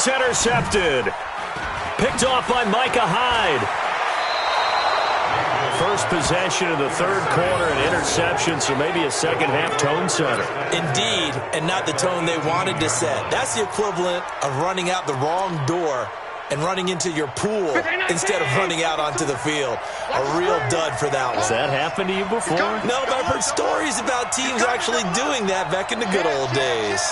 It's intercepted. Picked off by Micah Hyde. First possession of the third quarter, an interception, so maybe a second-half tone setter. Indeed, and not the tone they wanted to set. That's the equivalent of running out the wrong door and running into your pool instead of running out onto the field. A real dud for that one. Has that happened to you before? No, but I've heard stories about teams actually doing that back in the good old days.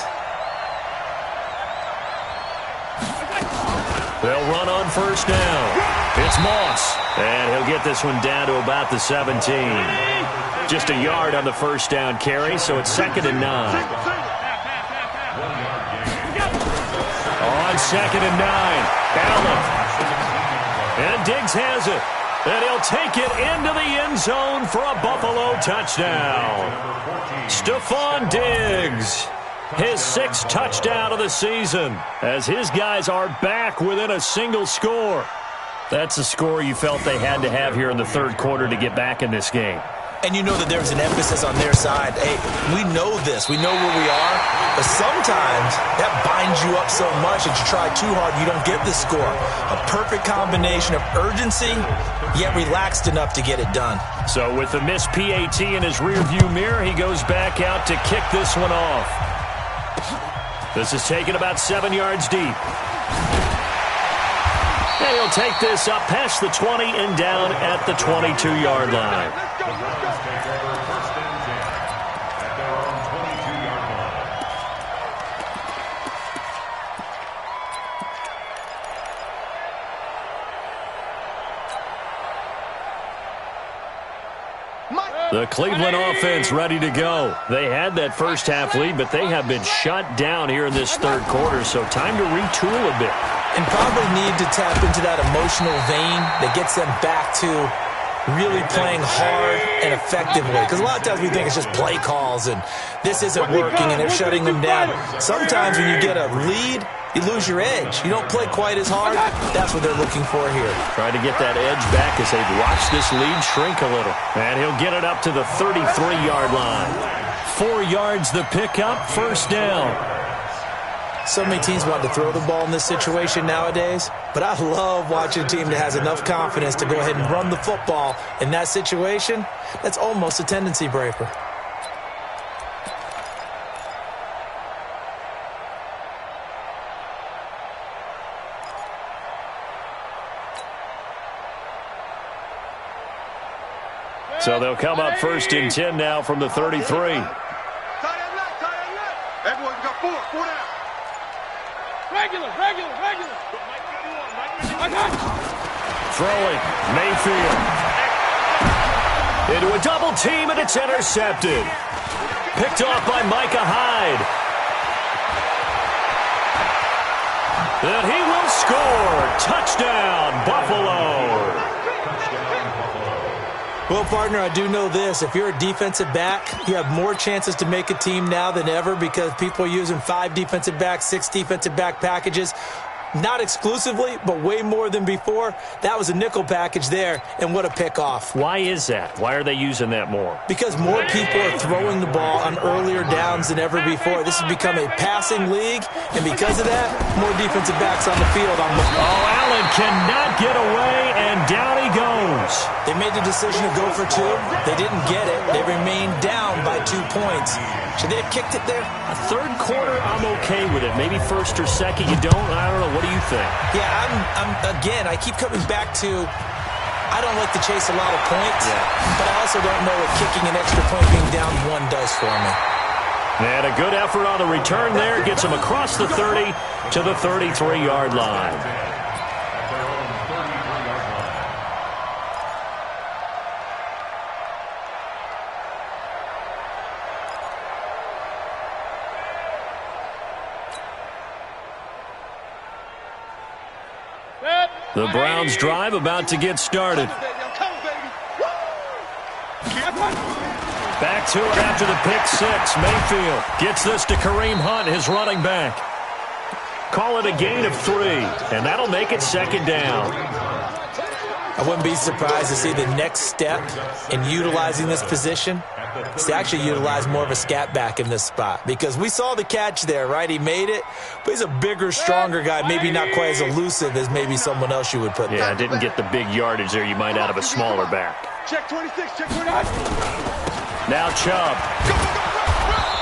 They'll run on first down. It's Moss, and he'll get this one down to about the 17. Just a yard on the first down carry, so it's 2nd and 9. On 2nd and 9. Allen. And Diggs has it. And he'll take it into the end zone for a Buffalo touchdown. Stephon Diggs, his 6th touchdown of the season, as his guys are back within a single score. That's a score you felt they had to have here in the third quarter to get back in this game. And you know that there's an emphasis on their side. Hey, we know this. We know where we are. But sometimes that binds you up so much that you try too hard, you don't get the score. A perfect combination of urgency, yet relaxed enough to get it done. So with the missed PAT in his rearview mirror, he goes back out to kick this one off. This is taken about 7 yards deep. And he'll take this up past the 20 and down at the 22-yard line. The Cleveland offense ready to go. They had that first half lead, but they have been shut down here in this third quarter, so time to retool a bit. And probably need to tap into that emotional vein that gets them back to really playing hard and effectively. Because a lot of times we think it's just play calls and this isn't working and they're shutting them down. Sometimes when you get a lead, you lose your edge. You don't play quite as hard. That's what they're looking for here. Trying to get that edge back as they've watched this lead shrink a little. And he'll get it up to the 33-yard line. 4 yards the pickup, first down. So many teams want to throw the ball in this situation nowadays, but I love watching a team that has enough confidence to go ahead and run the football in that situation. That's almost a tendency breaker. So they'll come up 1st and 10 now from the 33. Regular. Throwing, Mayfield. Into a double team, and it's intercepted. Picked off by Micah Hyde. And he will score. Touchdown, Buffalo. Well, partner, I do know this. If you're a defensive back, you have more chances to make a team now than ever because people are using 5 defensive backs, 6 defensive back packages. Not exclusively, but way more than before. That was a nickel package there, and what a pickoff. Why is that? Why are they using that more? Because more people are throwing the ball on earlier downs than ever before. This has become a passing league, and because of that, more defensive backs on the field. Allen cannot get away, and down he goes. They made the decision to go for 2. They didn't get it. They remained down by 2 points. Should they have kicked it there? A third quarter, I'm okay with it. Maybe first or second, you don't. I don't know. What do you think? Yeah, again, I keep coming back to I don't like to chase a lot of points, but I also don't know what kicking an extra point being down 1 does for me. And a good effort on the return there. Gets him across the 30 to the 33-yard line. The Browns drive about to get started. Back to it after the pick 6. Mayfield gets this to Kareem Hunt, his running back. Call it a gain of 3, and that'll make it 2nd down. I wouldn't be surprised to see the next step in utilizing this position is to actually utilize more of a scat back in this spot. Because we saw the catch there, right? He made it, but he's a bigger, stronger guy, maybe not quite as elusive as maybe someone else you would put there. Yeah, didn't get the big yardage there you might out of a smaller back. Check 26, check 29. Now Chubb.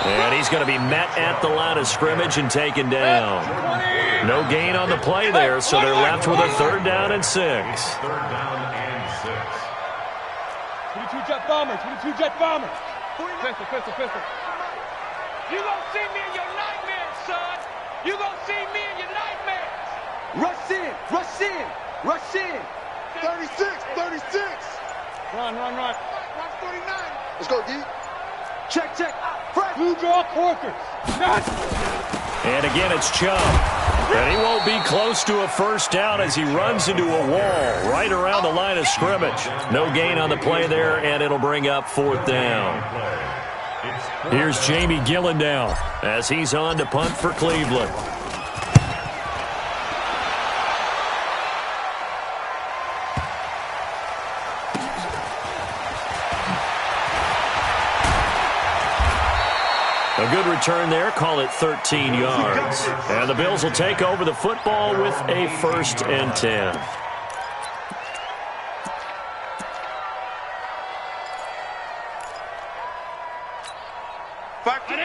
And he's going to be met at the line of scrimmage and taken down. No gain on the play there, so they're left with a 3rd down and 6. 22-jet bomber, 22-jet bomber. Pistol. You gonna see me in your nightmares, son. You gonna see me in your nightmares. Rush in. 36. Run. Run 49. Let's go, D. Check. Blue draw corkers. And again, it's Chubb. And he won't be close to a 1st down as he runs into a wall right around the line of scrimmage. No gain on the play there, and it'll bring up 4th down. Here's Jamie Gillen now as he's on to punt for Cleveland. A good return there, call it 13 yards. And the Bills will take over the football with a 1st and 10.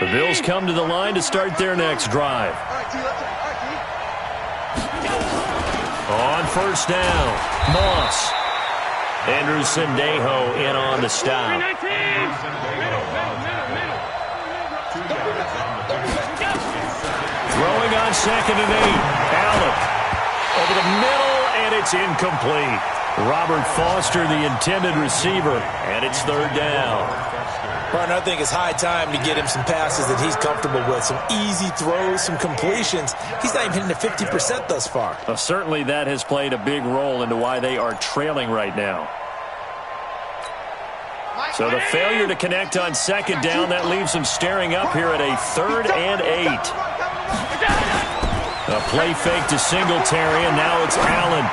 The Bills come to the line to start their next drive. On 1st down, Moss. Andrew Sendejo in on the stop. Throwing on 2nd and 8. Allen over the middle, and it's incomplete. Robert Foster, the intended receiver, and it's 3rd down. Partner, I think it's high time to get him some passes that he's comfortable with. Some easy throws, some completions. He's not even hitting the 50% thus far. Well, certainly that has played a big role into why they are trailing right now. So the failure to connect on 2nd down, that leaves them staring up here at a 3rd and 8. A play fake to Singletary, and now it's Allen.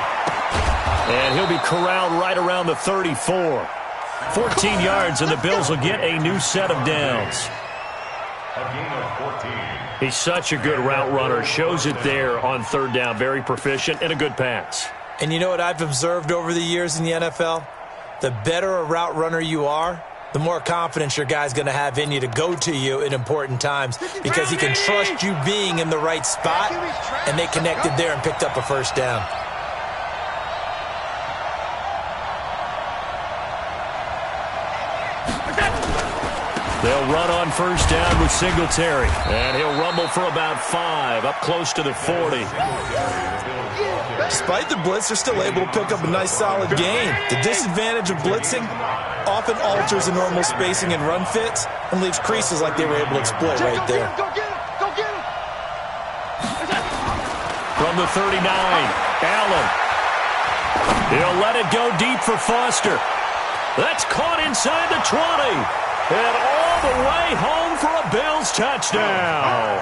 And he'll be corralled right around the 34. 14 yards, and the Bills will get a new set of downs. He's such a good route runner. Shows it there on 3rd down. Very proficient and a good pass. And you know what I've observed over the years in the NFL? The better a route runner you are, the more confidence your guy's going to have in you to go to you in important times because he can trust you being in the right spot, and they connected there and picked up a 1st down. They'll run on 1st down with Singletary, and he'll rumble for about 5, up close to the 40. Despite the blitz, they're still able to pick up a nice, solid gain. The disadvantage of blitzing often alters the normal spacing and run fits and leaves creases like they were able to exploit right there. From the 39, Allen. He'll let it go deep for Foster. That's caught inside the 20. And all the way home for a Bills touchdown.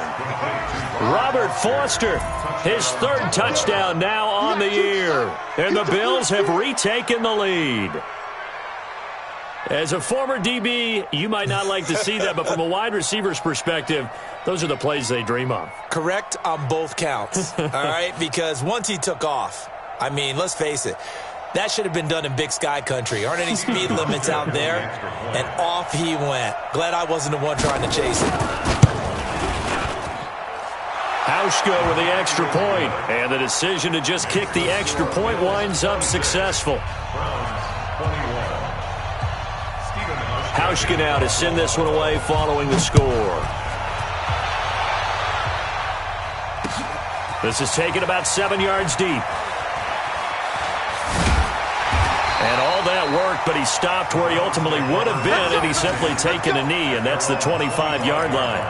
Robert Foster, his 3rd touchdown now on the year. And the Bills have retaken the lead. As a former DB, you might not like to see that, but from a wide receiver's perspective, those are the plays they dream of. Correct on both counts, all right? Because once he took off, I mean, let's face it, that should have been done in Big Sky country. Aren't any speed limits out there? And off he went. Glad I wasn't the one trying to chase it. Hauschka with the extra point, and the decision to just kick the extra point winds up successful. Hauschka now to send this one away following the score. This is taken about 7 yards deep. And all that worked, but he stopped where he ultimately would have been had he simply taken a knee, and that's the 25-yard line.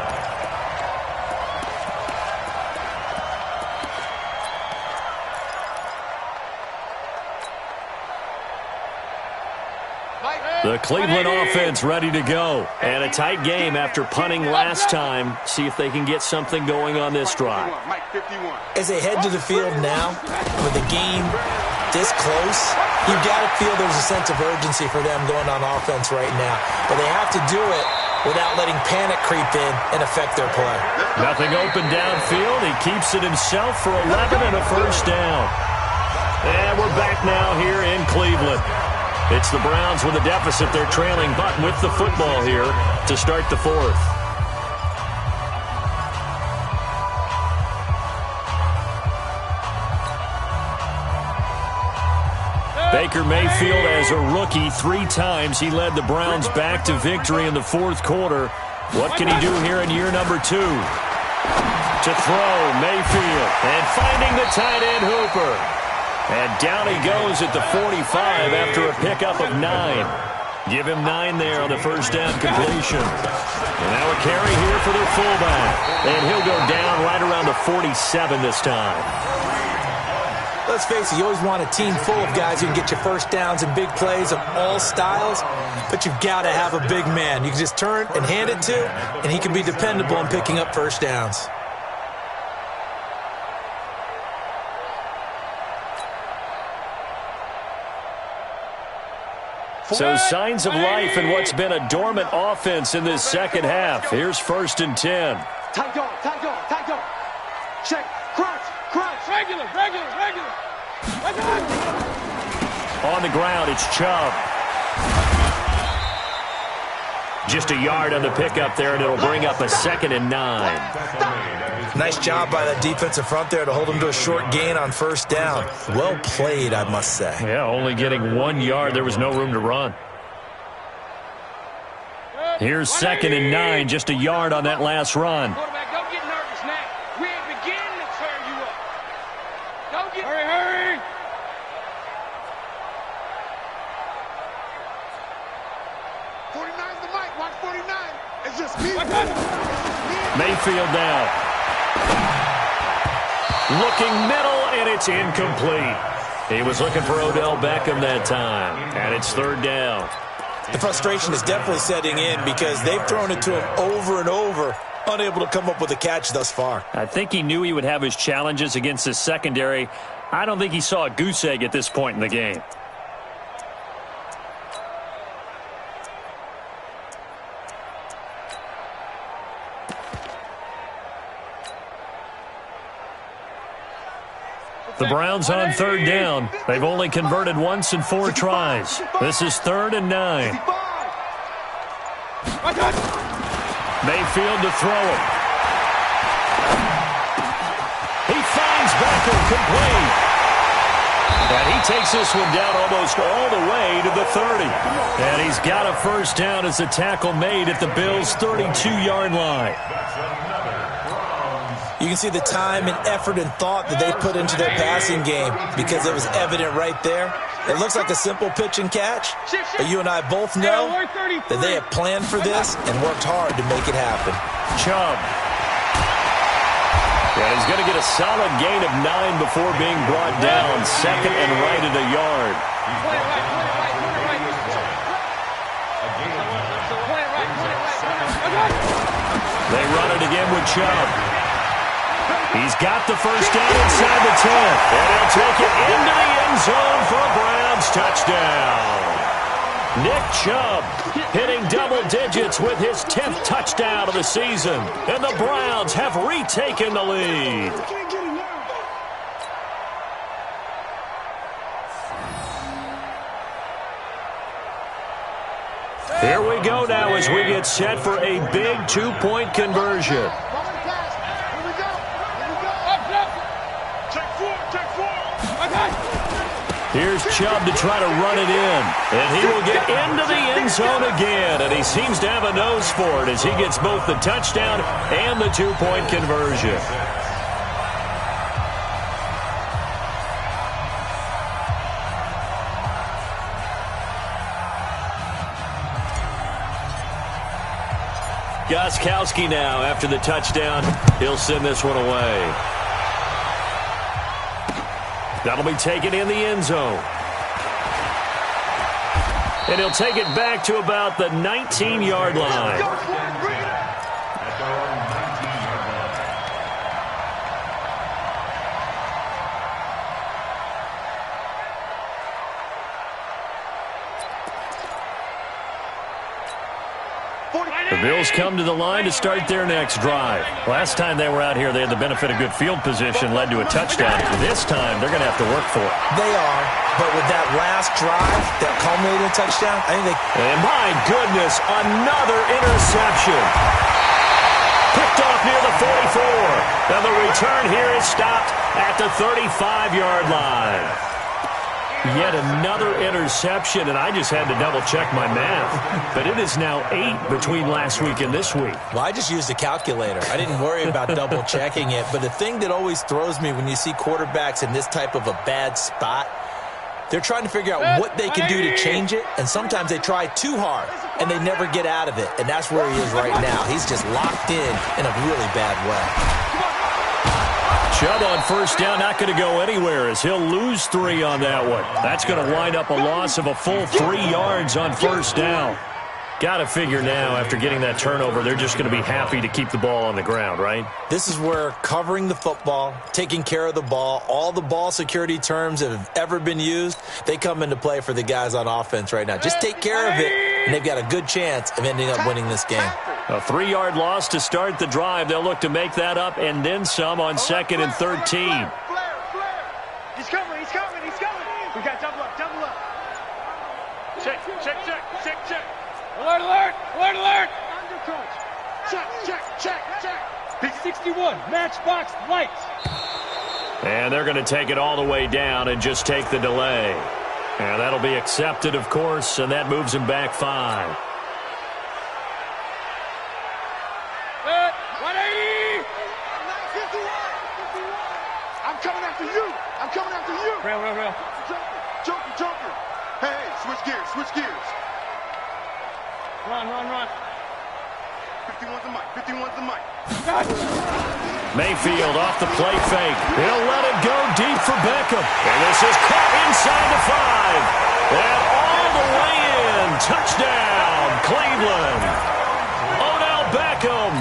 The Cleveland offense ready to go. And a tight game after punting last time. See if they can get something going on this drive. As they head to the field now, with the game this close, You've got to feel there's a sense of urgency for them going on offense right now. But they have to do it without letting panic creep in and affect their play. Nothing open downfield. He keeps it himself for 11 and a first down. And we're back now here in Cleveland. It's the Browns with a deficit. They're trailing, but with the football here to start the fourth. Baker Mayfield, as a rookie, 3 times he led the Browns back to victory in the fourth quarter. What can he do here in year number 2? To throw, Mayfield, and finding the tight end Hooper. And down he goes at the 45 after a pickup of 9. Give him 9 there on the first down completion. And now a carry here for their fullback. And he'll go down right around the 47 this time. Let's face it, you always want a team full of guys who can get you first downs and big plays of all styles, but you've got to have a big man you can just turn and hand it to, and he can be dependable in picking up first downs. So signs of life in what's been a dormant offense in this second half. Here's 1st and 10. Tight dog, tight dog, tight dog. Check, crunch, crunch. Regular. On the ground, it's Chubb. Just a yard on the pickup there, and it'll bring up a 2nd and 9. Nice job by that defensive front there to hold him to a short gain on first down. Well played, I must say. Yeah, only getting 1 yard. There was no room to run. Here's 2nd and 9, just a yard on that last run. Quarterback, don't get nervous now. We ain't beginning to tear you up. Don't get... Hurry! 49's the mic. Watch 49. It's just me. Mayfield now. Looking middle, and it's incomplete. He was looking for Odell Beckham that time, and it's 3rd down. The frustration is definitely setting in because they've thrown it to him over and over, unable to come up with a catch thus far. I think he knew he would have his challenges against his secondary. I don't think he saw a goose egg at this point in the game. The Browns on 3rd down. They've only converted once in 4 tries. This is 3rd and 9. Mayfield to throw it. He finds Becker complete. And he takes this one down almost all the way to the 30. And he's got a first down as the tackle made at the Bills' 32-yard line. You can see the time and effort and thought that they put into their passing game because it was evident right there. It looks like a simple pitch and catch, but you and I both know that they have planned for this and worked hard to make it happen. Chubb. Yeah, he's going to get a solid gain of 9 before being brought down. 2nd and right at a yard. They run it again with Chubb. He's got the first down inside the 10. And he'll take it into the end zone for a Browns touchdown. Nick Chubb hitting double digits with his 10th touchdown of the season. And the Browns have retaken the lead. Here we go now as we get set for a big 2-point conversion. Here's Chubb to try to run it in. And he will get into the end zone again. And he seems to have a nose for it as he gets both the touchdown and the 2-point conversion. Gostkowski now after the touchdown. He'll send this one away. That'll be taken in the end zone. And he'll take it back to about the 19-yard line. The Bills come to the line to start their next drive. Last time they were out here, they had the benefit of good field position, led to a touchdown. This time, they're going to have to work for it. They are, but with that last drive that culminated in a touchdown, I think they... And my goodness, another interception. Picked off near the 44. Now the return here is stopped at the 35-yard line. Yet another interception, and I just had to double-check my math. But it is now 8 between last week and this week. Well, I just used a calculator. I didn't worry about double-checking it. But the thing that always throws me when you see quarterbacks in this type of a bad spot, they're trying to figure out what they can do to change it, and sometimes they try too hard, and they never get out of it. And that's where he is right now. He's just locked in a really bad way. Chubb on first down, not going to go anywhere as he'll lose 3 on that one. That's going to wind up a loss of a full 3 yards on first down. Got to figure now, after getting that turnover, they're just going to be happy to keep the ball on the ground, right? This is where covering the football, taking care of the ball, all the ball security terms that have ever been used, they come into play for the guys on offense right now. Just take care of it, and they've got a good chance of ending up winning this game. A 3-yard loss to start the drive. They'll look to make that up and then some on 2nd and 13. He's coming. We got double up. Check. Alert. Under coach. Check. Big 61, matchbox lights. And they're going to take it all the way down and just take the delay. And that'll be accepted, of course, and that moves him back 5. 180. I'm coming after you. Real. Joker. Hey, switch gears. Run. 51's the mic. Mayfield off the play fake. He'll let it go deep for Beckham. And this is caught inside the 5. And all the way in. Touchdown, Cleveland. Odell Beckham,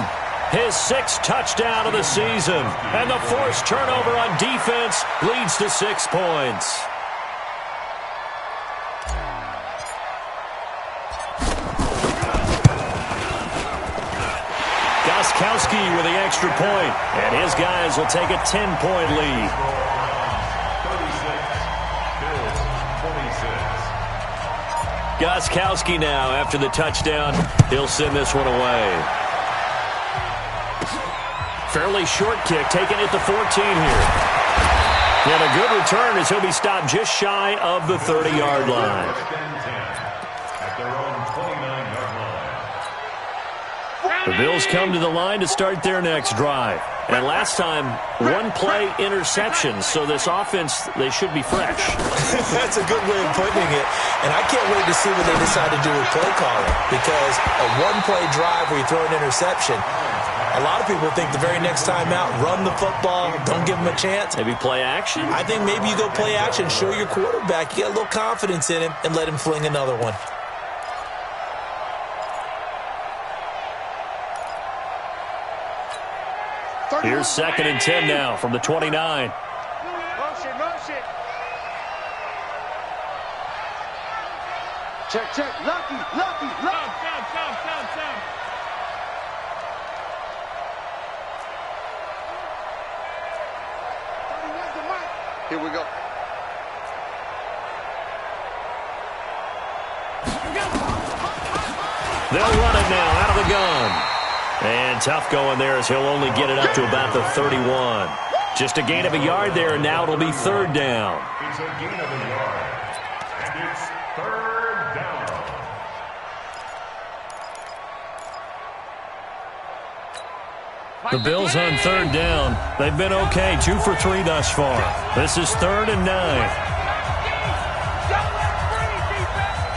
his 6th touchdown of the season. And the forced turnover on defense leads to 6 points. Goskowski with the extra point, and his guys will take a 10-point lead. 36-26. Goskowski now, after the touchdown, he'll send this one away. Fairly short kick, taken at the 14 here. And a good return as he'll be stopped just shy of the 30-yard line. The Bills come to the line to start their next drive. And last time, 1-play interceptions. So this offense, they should be fresh. That's a good way of putting it. And I can't wait to see what they decide to do with play calling. Because a 1-play drive where you throw an interception, a lot of people think the very next time out, run the football, don't give them a chance. Maybe play action? I think maybe you go play action, show your quarterback, you get a little confidence in him, and let him fling another one. Here's 2nd and 10 now from the 29. Motion. Check. Lucky. Sound. Here we go. They'll run it now out of the gun. And tough going there as he'll only get it up to about the 31. Just a gain of a yard there, and now it'll be 3rd down. It's a gain of a yard, and it's 3rd down. The Bills on 3rd down. They've been okay, 2 for 3 thus far. This is 3rd and 9.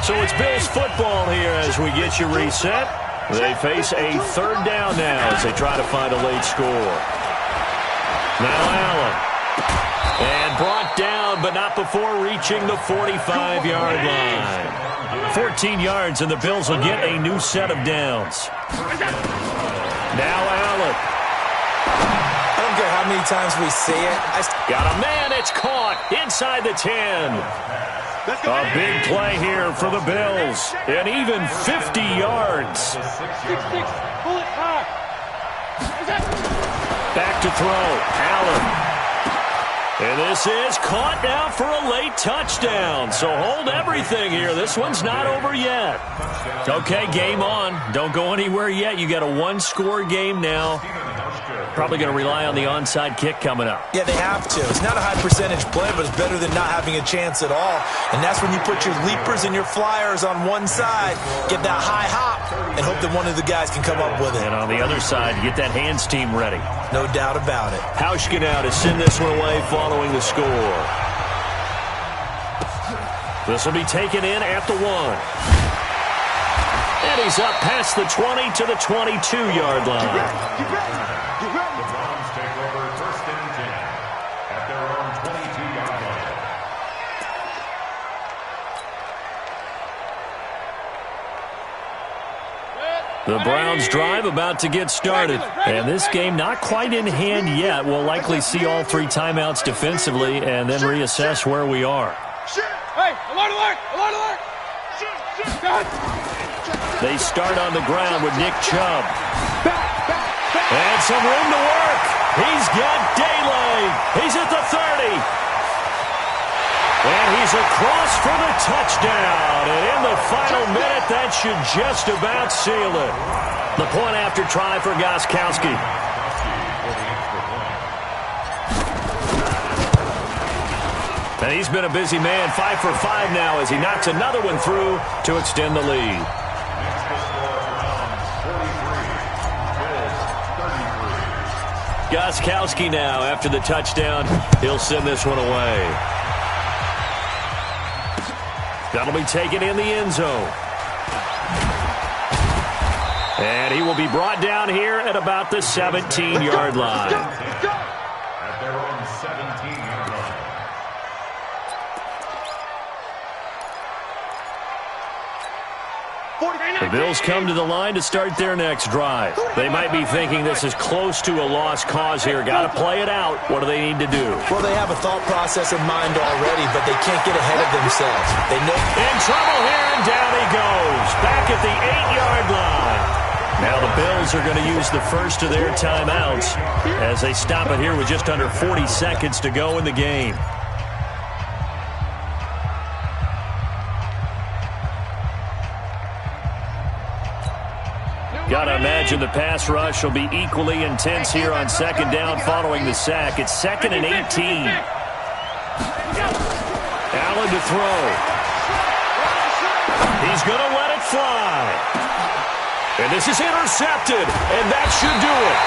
So it's Bills football here as we get you reset. They face a 3rd down now as they try to find a late score. Now Allen. And brought down, but not before reaching the 45-yard line. 14 yards, and the Bills will get a new set of downs. Now Allen. I don't care how many times we see it. Got a man, it's caught inside the 10. A big play here for the Bills. And even 50 yards. 6-6. Pull it high. Back to throw. Allen. And this is caught now for a late touchdown. So hold everything here. This one's not over yet. Okay, game on. Don't go anywhere yet. You got a one-score game now. Probably going to rely on the onside kick coming up. Yeah, they have to. It's not a high-percentage play, but it's better than not having a chance at all. And that's when you put your leapers and your flyers on one side, get that high hop, and hope that one of the guys can come up with it. And on the other side, get that hands team ready. No doubt about it. Hauschka now to send this one away following the score. This will be taken in at the 1. And he's up past the 20 to the 22-yard line. The Browns take over 1st and 10 at their own 22-yard line. The Browns drive about to get started. And this game not quite in hand yet. We'll likely see all 3 timeouts defensively and then reassess where we are. Hey, alert, alert, alert, alert. They start on the ground with Nick Chubb. And some room to work. He's got daylight. He's at the 30. And he's across for the touchdown. And in the final minute, that should just about seal it. The point after try for Gostkowski. And he's been a busy man, 5 for 5 now as he knocks another one through to extend the lead. Gostkowski now after the touchdown. He'll send this one away. That'll be taken in the end zone. And he will be brought down here at about the 17-yard line. At their own 17-yard line. The Bills come to the line to start their next drive. They might be thinking this is close to a lost cause here. Got to play it out. What do they need to do? Well, they have a thought process in mind already, but they can't get ahead of themselves. They know. In trouble here, and down he goes. Back at the 8-yard line. Now the Bills are going to use the first of their timeouts as they stop it here with just under 40 seconds to go in the game. Got to imagine the pass rush will be equally intense here on 2nd down following the sack. It's 2nd and 18. Allen to throw. He's going to let it fly. And this is intercepted, and that should do it.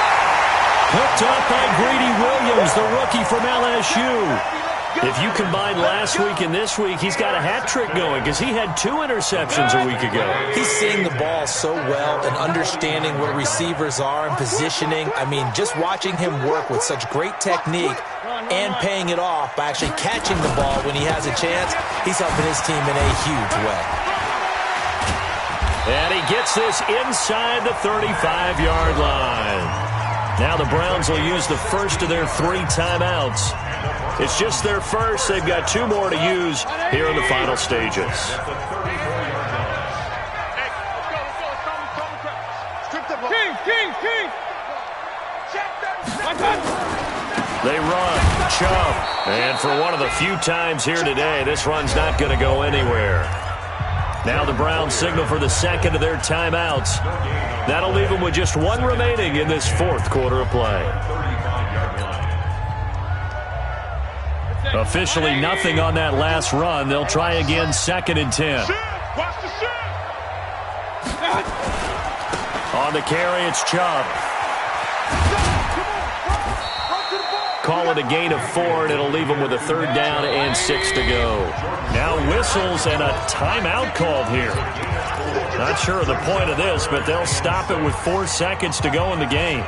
Hooked up by Greedy Williams, the rookie from LSU. If you combine last week and this week, he's got a hat trick going because he had 2 interceptions a week ago. He's seeing the ball so well and understanding where receivers are and positioning. I mean, just watching him work with such great technique and paying it off by actually catching the ball when he has a chance, he's helping his team in a huge way. And he gets this inside the 35-yard line. Now the Browns will use the first of their 3 timeouts. It's just their first. They've got 2 more to use here in the final stages. They run. Chubb. And for one of the few times here today, this run's not going to go anywhere. Now the Browns signal for the second of their timeouts. That'll leave them with just 1 remaining in this 4th quarter of play. Officially nothing on that last run. They'll try again 2nd and 10. On the carry, it's Chubb. Call it a gain of 4, and it'll leave them with a 3rd down and 6 to go. Now whistles and a timeout called here. Not sure of the point of this, but they'll stop it with 4 seconds to go in the game.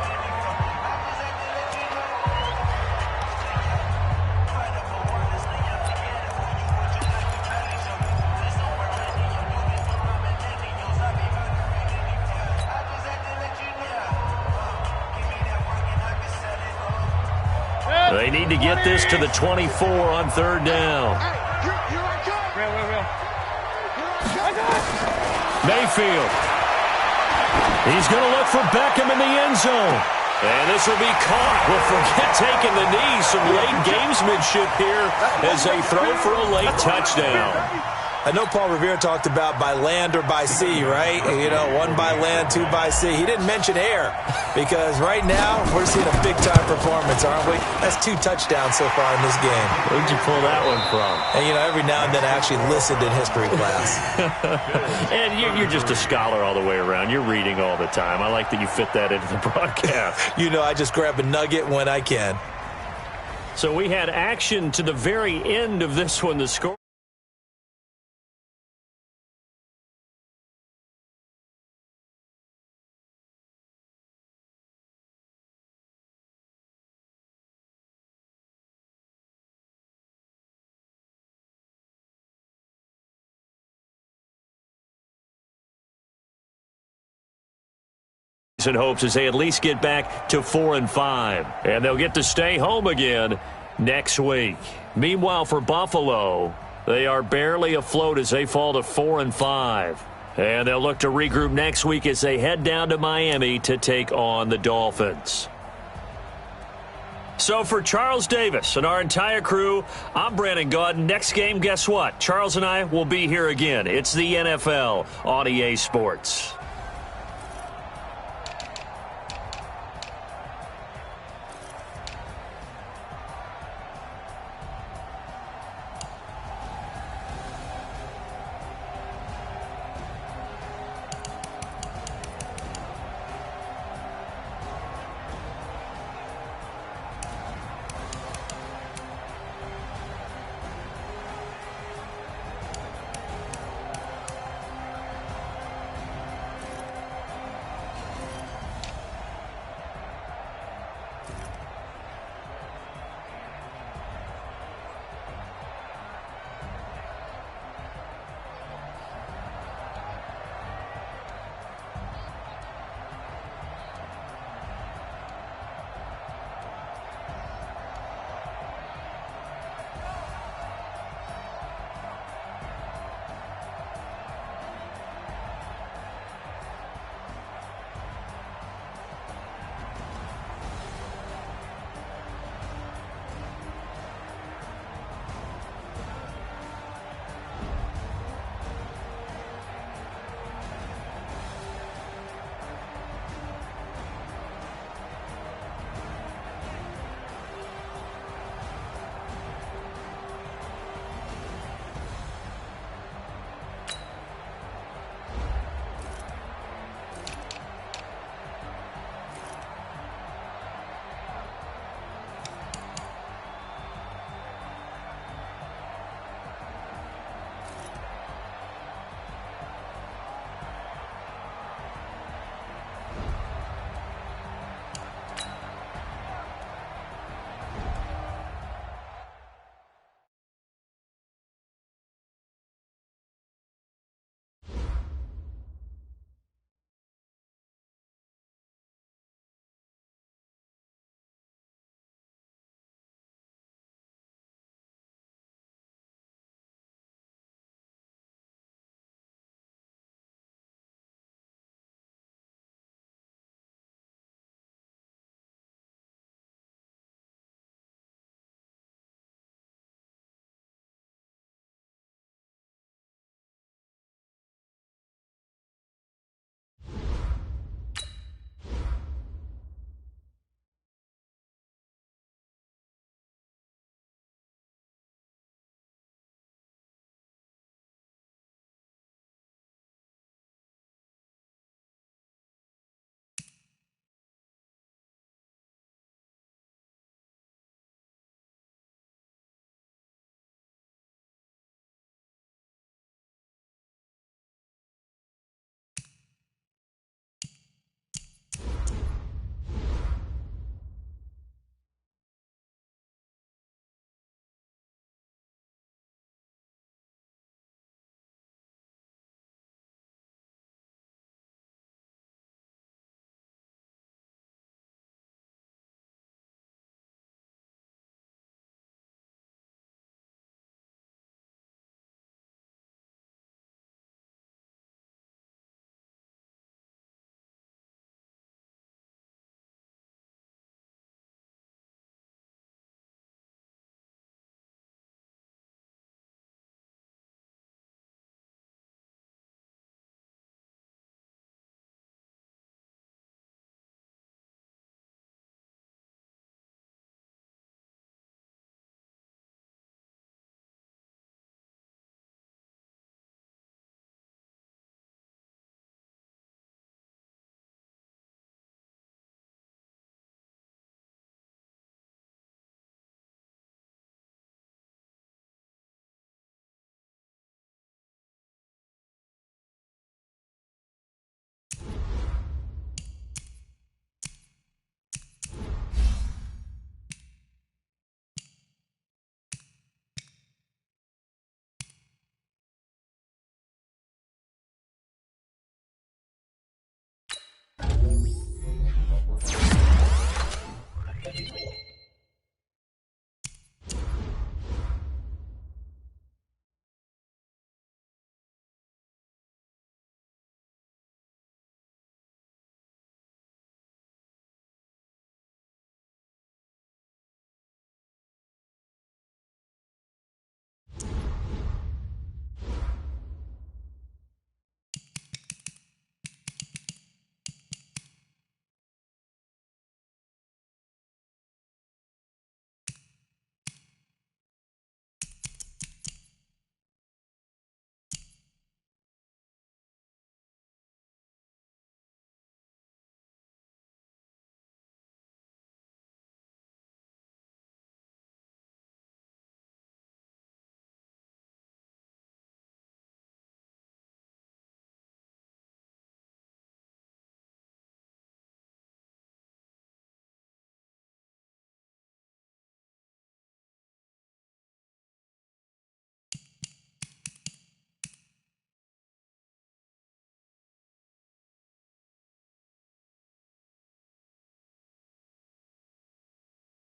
They need to get this to the 24 on 3rd down. Hey, here I come. Real. Mayfield. He's going to look for Beckham in the end zone. And this will be caught. Well, forget taking the knee. Some late gamesmanship here as they throw for a late touchdown. I know Paul Revere talked about by land or by sea, right? You know, one by land, two by sea. He didn't mention air because right now we're seeing a big-time performance, aren't we? That's 2 touchdowns so far in this game. Where'd you pull that one from? And, you know, every now and then I actually listened in history class. And you're just a scholar all the way around. You're reading all the time. I like that you fit that into the broadcast. You know, I just grab a nugget when I can. So we had action to the very end of this one. The score. And hopes as they at least get back to 4-5, and they'll get to stay home again next week. Meanwhile, for Buffalo, they are barely afloat as they fall to 4-5, and they'll look to regroup next week as they head down to Miami to take on the Dolphins. So for Charles Davis and our entire crew, I'm Brandon Gaudin. Next game, guess what? Charles and I will be here again. It's the NFL on EA Sports.